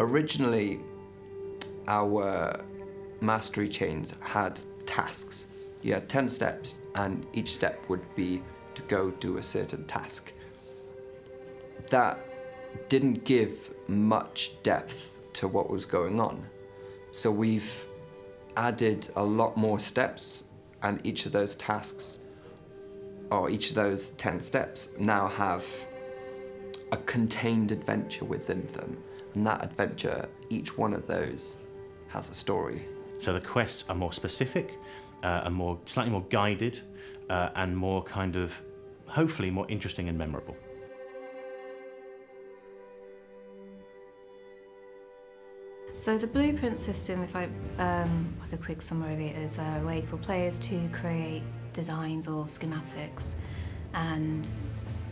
Originally, our mastery chains had tasks. You had 10 steps, and each step would be to go do a certain task. That didn't give much depth to what was going on. So we've added a lot more steps, and each of those tasks, or each of those 10 steps, now have a contained adventure within them. And that adventure, each one of those, has a story. So the quests are more specific, and slightly more guided, and more kind of, hopefully more interesting and memorable. So the blueprint system, if I like a quick summary of it, is a way for players to create designs or schematics and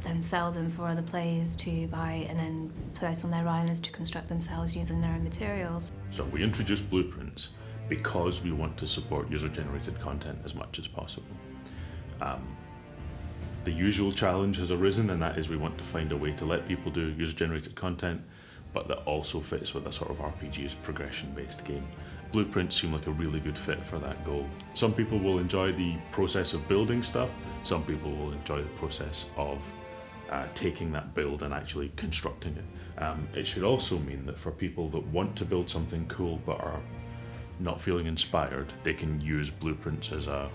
then sell them for other players to buy and then place on their islands to construct themselves using their own materials. So we introduced blueprints because we want to support user-generated content as much as possible. The usual challenge has arisen, and that is we want to find a way to let people do user-generated content, but that also fits with a sort of RPG's progression-based game. Blueprints seem like a really good fit for that goal. Some people will enjoy the process of building stuff, some people will enjoy the process of taking that build and actually constructing it. It should also mean that for people that want to build something cool but are not feeling inspired, they can use blueprints as a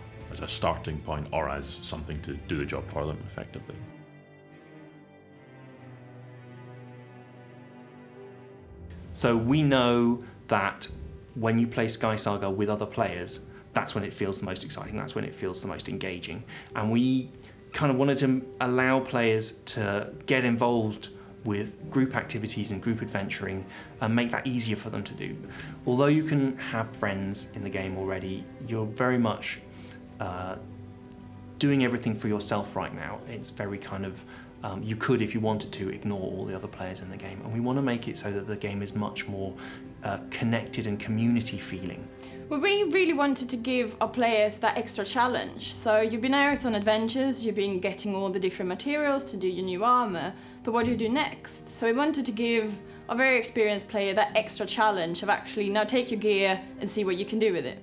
starting point or as something to do the job for them effectively. So we know that when you play SkySaga with other players, that's when it feels the most exciting, that's when it feels the most engaging. And we kind of wanted to allow players to get involved with group activities and group adventuring and make that easier for them to do. Although you can have friends in the game already, you're very much doing everything for yourself right now. It's very kind of, you could, if you wanted to, ignore all the other players in the game. And we want to make it so that the game is much more connected and community feeling. Well, we really wanted to give our players that extra challenge. So you've been out on adventures, you've been getting all the different materials to do your new armor, but what do you do next? So we wanted to give a very experienced player that extra challenge of actually now take your gear and see what you can do with it.